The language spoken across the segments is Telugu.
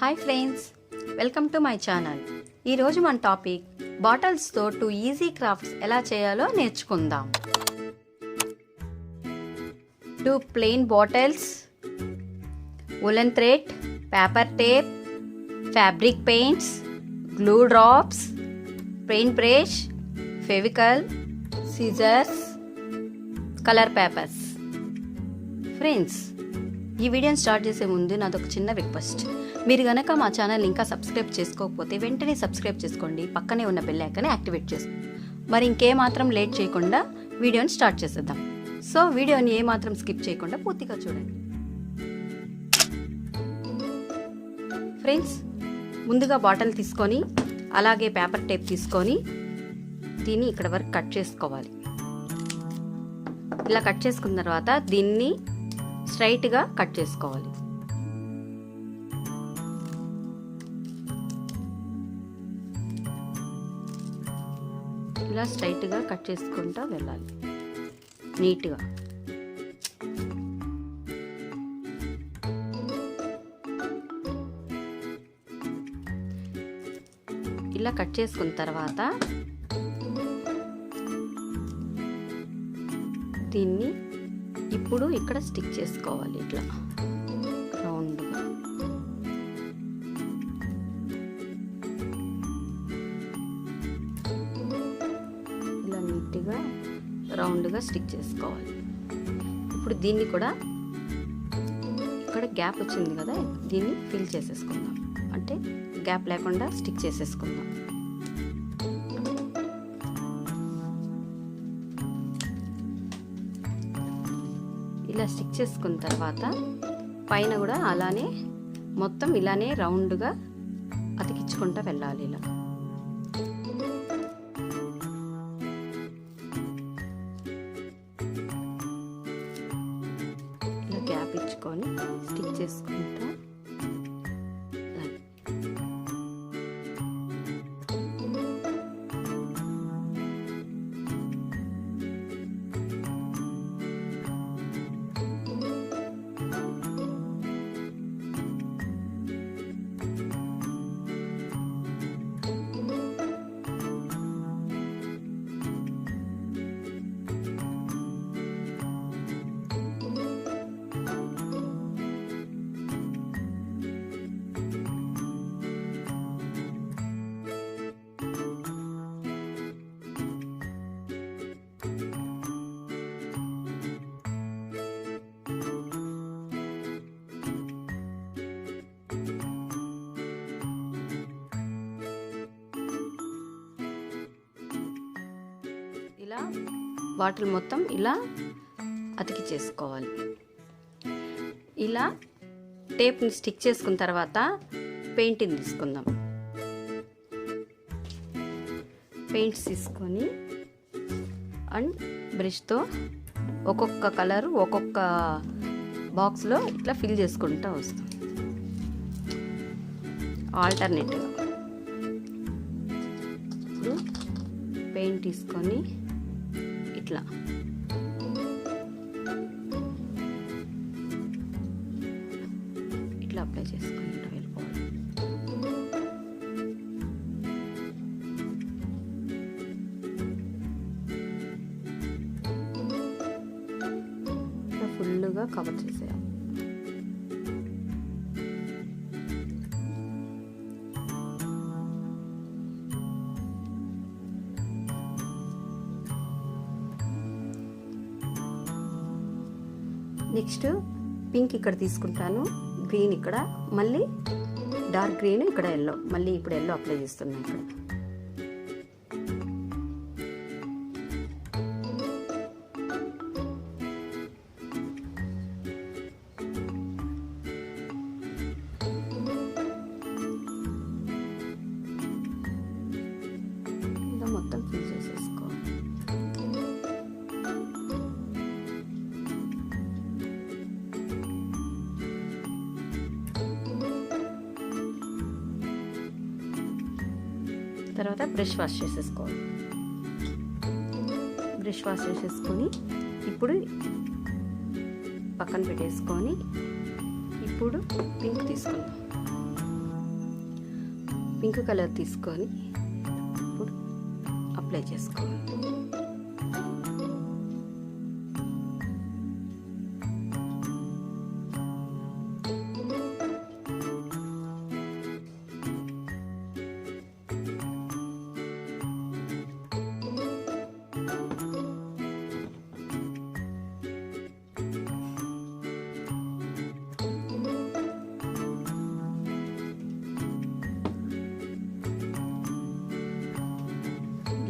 Hi friends, welcome to my channel. ఈరోజు మన టాపిక్ బాటిల్స్తో 2 ఈజీ క్రాఫ్ట్స్ ఎలా చేయాలో నేర్చుకుందాం. 2 plain bottles, woolen thread, paper tape, fabric paints, glue drops, paint brush, Fevicol, scissors, colour papers. Friends, ఈ వీడియోని స్టార్ట్ చేసే ముందు నాదొక చిన్న రిక్వెస్ట్. మీరు కనుక మా ఛానల్ ఇంకా సబ్స్క్రైబ్ చేసుకోకపోతే వెంటనే సబ్స్క్రైబ్ చేసుకోండి, పక్కనే ఉన్న బెల్ ఐకాన్ని యాక్టివేట్ చేసుకోండి. మరి ఇంకేమాత్రం లేట్ చేయకుండా వీడియోని స్టార్ట్ చేసేద్దాం. సో వీడియోని ఏమాత్రం స్కిప్ చేయకుండా పూర్తిగా చూడండి. ఫ్రెండ్స్, ముందుగా బాటిల్ తీసుకొని అలాగే పేపర్ టేప్ తీసుకొని దీన్ని ఇక్కడ వరకు కట్ చేసుకోవాలి. ఇలా కట్ చేసుకున్న తర్వాత దీన్ని స్ట్రైట్గా కట్ చేసుకోవాలి. ఇలా స్ట్రైట్గా కట్ చేసుకుంటూ వెళ్ళాలి నీట్గా. ఇలా కట్ చేసుకున్న తర్వాత దీన్ని ఇప్పుడు ఇక్కడ స్టిక్ చేసుకోవాలి. ఇట్లా రౌండ్గా ఇలా నీట్గా రౌండ్గా స్టిక్ చేసుకోవాలి. ఇప్పుడు దీన్ని కూడా ఇక్కడ గ్యాప్ వచ్చింది కదా, దీన్ని ఫిల్ చేసేసుకుందాం. అంటే గ్యాప్ లేకుండా స్టిక్ చేసేసుకుందాం. ఇలా స్టిక్ చేసుకున్న తర్వాత పైన కూడా అలానే మొత్తం ఇలానే రౌండ్గా అతికించుకుంటూ వెళ్ళాలి. ఇలా ఇలా గ్యాప్ ఇచ్చుకొని స్టిక్ చేసుకుంటా ఇలా బాటిల్ మొత్తం ఇలా అతికి చేసుకోవాలి. ఇలా టేప్ని స్టిక్ చేసుకున్న తర్వాత పెయింట్ని తీసుకుందాం. పెయింట్స్ తీసుకొని అండ్ బ్రష్తో ఒక్కొక్క కలర్ ఒక్కొక్క బాక్స్లో ఇట్లా ఫిల్ చేసుకుంటూ వస్తాం ఆల్టర్నేట్గా. ఇప్పుడు పెయింట్ తీసుకొని ఇట్లా ఇట్లా అప్లై చేసుకుంటూ వెళ్ళిపోవాలి. ఫుల్గా కవర్ చేసేయాలి. నెక్స్ట్ పింక్ ఇక్కడ తీసుకుంటాను, గ్రీన్ ఇక్కడ, మళ్ళీ డార్క్ గ్రీన్ ఇక్కడ, ఎల్లో, మళ్ళీ ఇప్పుడు ఎల్లో అప్లై చేస్తున్నాను ఇక్కడ. ఇలా మొత్తం ఫిల్ చేసేసుకోవాలి. తర్వాత బ్రష్ వాష్ చేసేసుకోవాలి. బ్రష్ వాష్ చేసేసుకొని ఇప్పుడు పక్కన పెట్టేసుకొని ఇప్పుడు పింక్ తీసుకుందాం. పింక్ కలర్ తీసుకొని ఇప్పుడు అప్లై చేసుకోవాలి.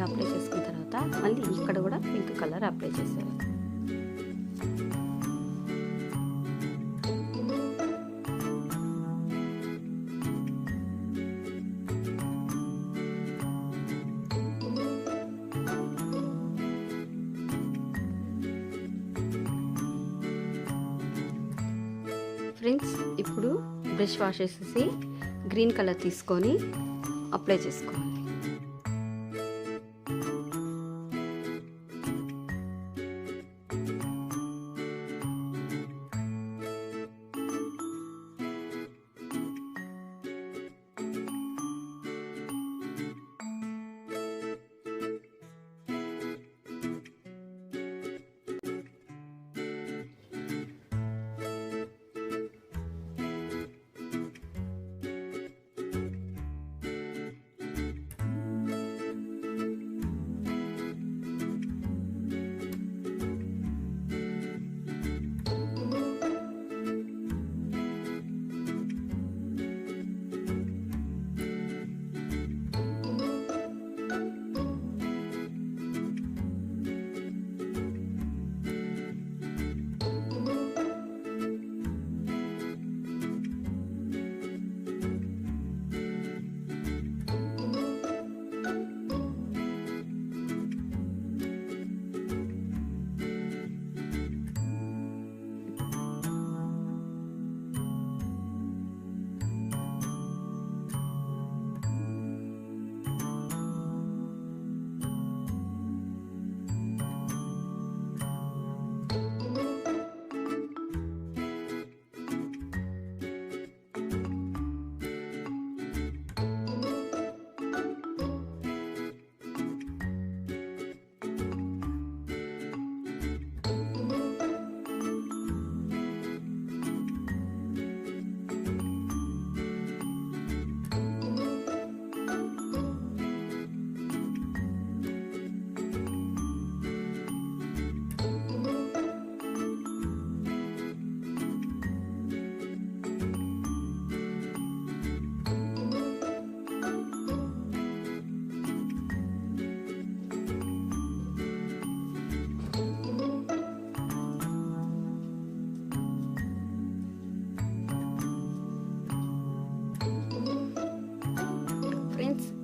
అప్లై చేసుకున్న తర్వాత మళ్ళీ ఇక్కడ కూడా పింక్ కలర్ అప్లై చేసేయాలి. ఫ్రెండ్స్, ఇప్పుడు బ్రష్ వాష్ చేసేసి గ్రీన్ కలర్ తీసుకొని అప్లై చేసుకోవాలి.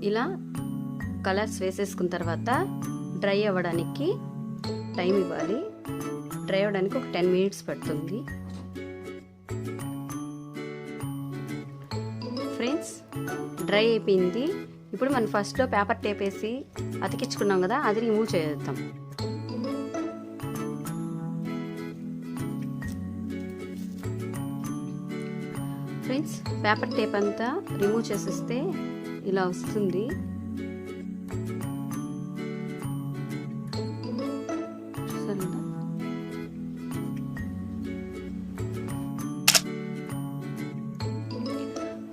ఇలా కలర్స్ వేసేసుకున్న తర్వాత డ్రై అవ్వడానికి టైం ఇవ్వాలి. డ్రై అవ్వడానికి ఒక 10 minutes పడుతుంది. ఫ్రెండ్స్, డ్రై అయిపోయింది. ఇప్పుడు మనం ఫస్ట్లో పేపర్ టేప్ వేసి అతికించుకున్నాం కదా, అది రిమూవ్ చేద్దాం. ఫ్రెండ్స్, పేపర్ టేప్ అంతా రిమూవ్ చేసేస్తే ఇలా వస్తుంది.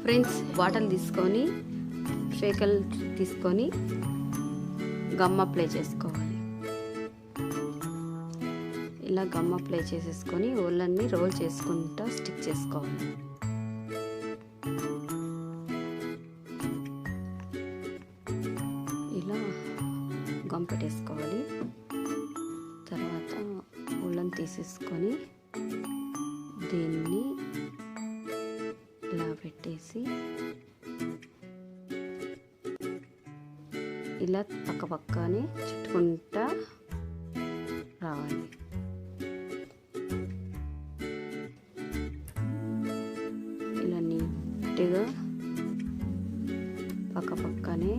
ఫ్రెండ్స్, బాటిల్ తీసుకొని షేకల్ తీసుకొని గమ్ అప్లై చేసుకోవాలి. ఇలా గమ్ అప్లై చేసేసుకొని వూలన్ని రోల్ చేసుకుంటూ స్టిక్ చేసుకోవాలి. ఇలా గమ్ పెట్టేసుకోవాలి. తర్వాత వూలన్ తీసేసుకొని దీన్ని ఇలా పెట్టేసి ఇలా పక్క పక్కనే చుట్టుకుంటా రావాలి. ఇలా నీట్గా పక్క పక్కనే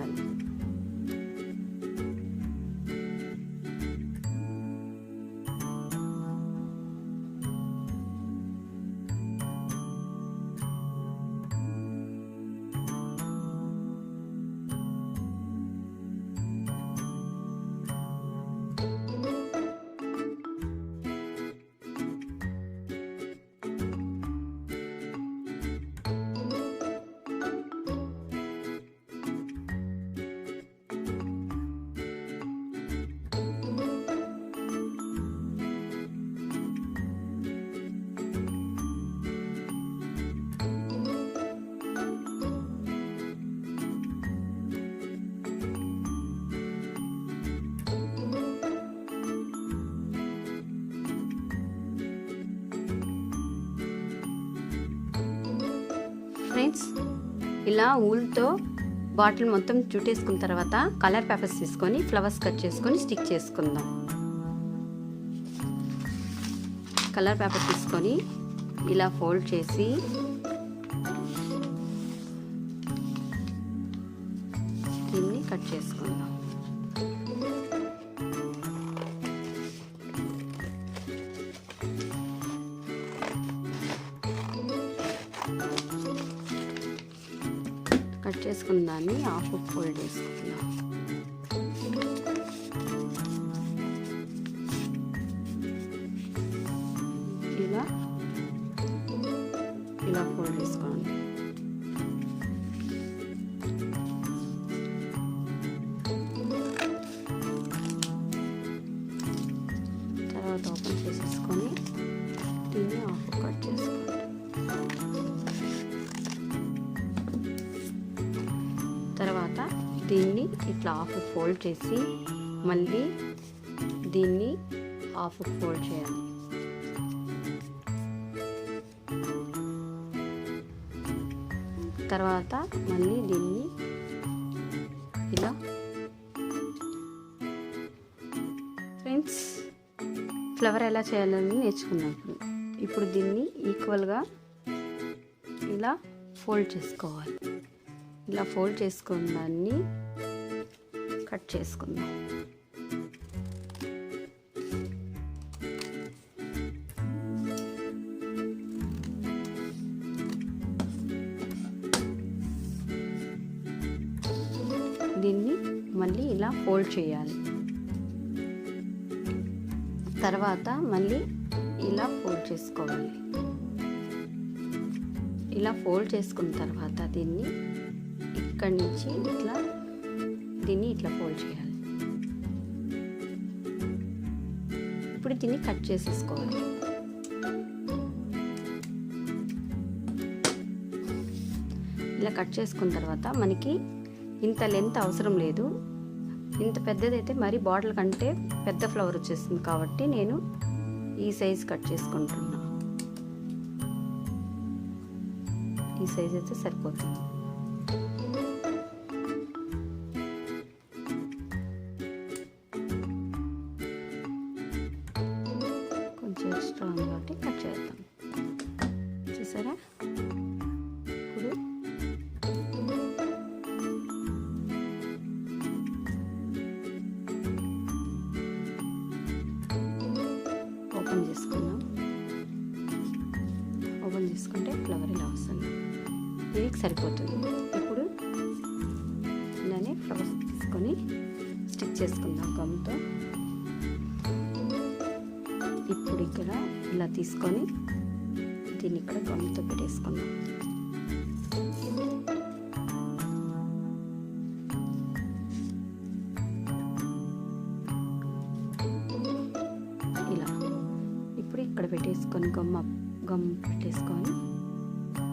చేయాలి. ఫ్రెండ్స్, ఇలా ఊల్తో బాటిల్ మొత్తం చుట్టేసుకున్న తర్వాత కలర్ పేపర్స్ తీసుకొని ఫ్లవర్స్ కట్ చేసుకొని స్టిక్ చేసుకుందాం. కలర్ పేపర్ తీసుకొని ఇలా ఫోల్డ్ చేసి దీన్ని కట్ చేసుకుందాం. కట్ చేసుకున్న దాన్ని హాఫ్ ఫోల్డ్ చేసుకుందాం. ఇలా ఫోల్డ్ చేసుకోండి. తర్వాత ఓపెన్ చేసేసుకొని దీన్ని హాఫ్ కట్ చేసుకోండి. తర్వాత దీన్ని ఇట్లా హాఫ్ ఫోల్డ్ చేసి మళ్ళీ దీన్ని హాఫ్ ఫోల్డ్ చేయాలి. తర్వాత మళ్ళీ దీన్ని ఇలా. ఫ్రెండ్స్, ఫ్లవర్ ఎలా చేయాలని నేర్చుకున్నాం. ఇప్పుడు దీన్ని ఈక్వల్గా ఇలా ఫోల్డ్ చేసుకోవాలి. ఇలా ఫోల్డ్ చేసుకున్న దాన్ని కట్ చేసుకుందాం. దీన్ని మళ్ళీ ఇలా ఫోల్డ్ చేయాలి. తర్వాత మళ్ళీ ఇలా ఫోల్డ్ చేసుకోవాలి. ఇలా ఫోల్డ్ చేసుకున్న తర్వాత దీన్ని ఇక్కడి నుంచి ఇట్లా దీన్ని ఇట్లా ఫోల్డ్ చేయాలి. ఇప్పుడు దీన్ని కట్ చేసేసుకోవాలి. ఇలా కట్ చేసుకున్న తర్వాత మనకి ఇంత లెంత్ అవసరం లేదు. ఇంత పెద్దదైతే మరి బాటిల్ కంటే పెద్ద ఫ్లవర్ వచ్చేస్తుంది కాబట్టి నేను ఈ సైజ్ కట్ చేసుకుంటున్నా. ఈ సైజ్ అయితే సరిపోతుంది. కొంచెం ఎక్స్ట్రా ఉంది కాబట్టి కట్ చేద్దాం. చూసారా? ఇప్పుడు ఓపెన్ చేసుకుందాం. ఓపెన్ చేసుకుంటే ఫ్లవర్ ఇలా వస్తుంది. ఇది సరిపోతుంది. ఇప్పుడు ఇలానే ఫ్లవర్స్ తీసుకొని స్టిక్ చేసుకుందాం గమ్తో. ఇప్పుడు ఇక్కడ ఇలా తీసుకొని దీన్ని ఇక్కడ గమ్తో పెట్టేసుకుందాం. ఇలా ఇప్పుడు ఇక్కడ పెట్టేసుకొని గమ్ పెట్టేసుకొని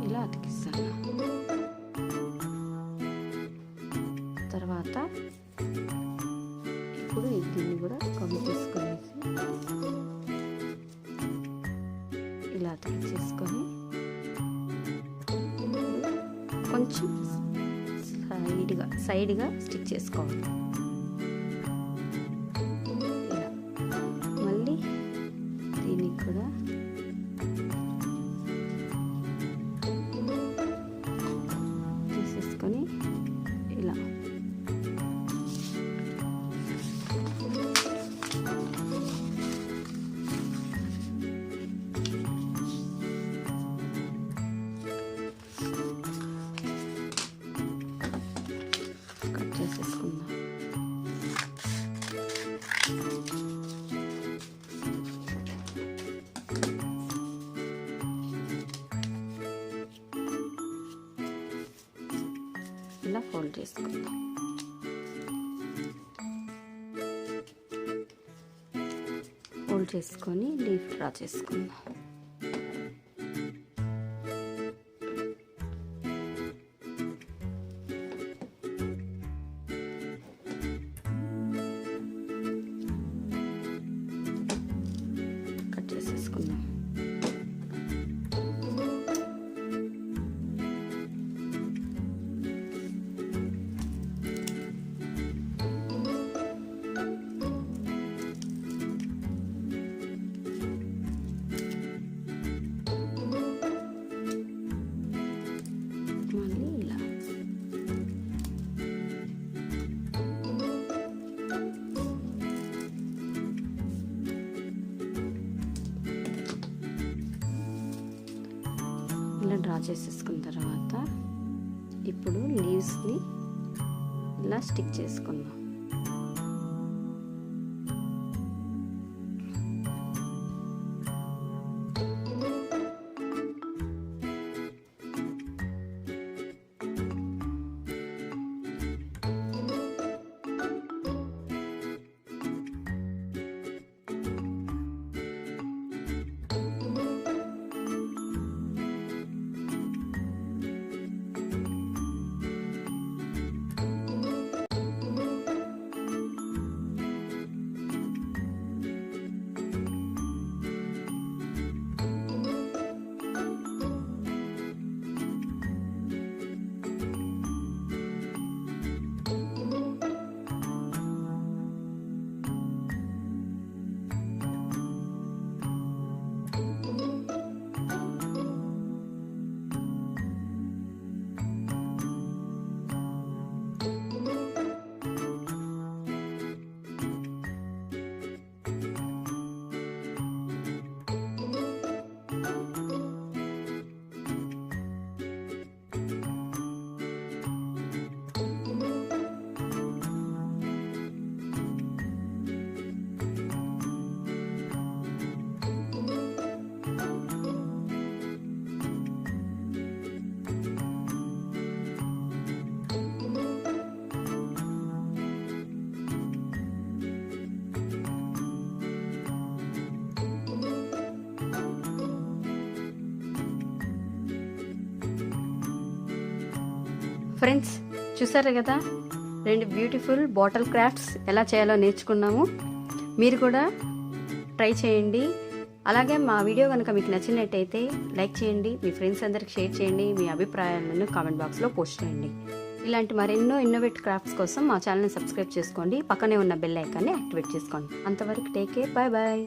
ఇలా అతికిస్తాను. తర్వాత ఇప్పుడు దీన్ని కూడా గమ్ తీసుకునేసి ఇలా అతికించేసుకొని కొంచెం సైడ్గా స్టిక్ చేసుకోవాలి. ఇలా మళ్ళీ దీనికి కూడా తీసేసుకొని ఇలా చేసుకుందాం. ఫోల్డ్ చేసుకొని లీఫ్ డ్రా చేసుకుందాం. కట్ చేసేసుకుందాం. ఇలా డ్రా చేసేసుకున్న తర్వాత ఇప్పుడు లీవ్స్ని ఇలా స్టిక్ చేసుకుందాం. ఫ్రెండ్స్ చూసారు కదా, 2 బ్యూటిఫుల్ బాటిల్ క్రాఫ్ట్స్ ఎలా చేయాలో నేర్చుకున్నాము. మీరు కూడా ట్రై చేయండి. అలాగే మా వీడియో కనుక మీకు నచ్చినట్టయితే లైక్ చేయండి, మీ ఫ్రెండ్స్ అందరికి షేర్ చేయండి, మీ అభిప్రాయాలను కామెంట్ బాక్స్లో పోస్ట్ చేయండి. ఇలాంటి మరెన్నో ఇన్నోవేటివ్ క్రాఫ్ట్స్ కోసం మా ఛానల్ని సబ్స్క్రైబ్ చేసుకోండి. పక్కనే ఉన్న బెల్ ఐకాన్ని యాక్టివేట్ చేసుకోండి. అంతవరకు టేక్ కేర్, బాయ్ బాయ్.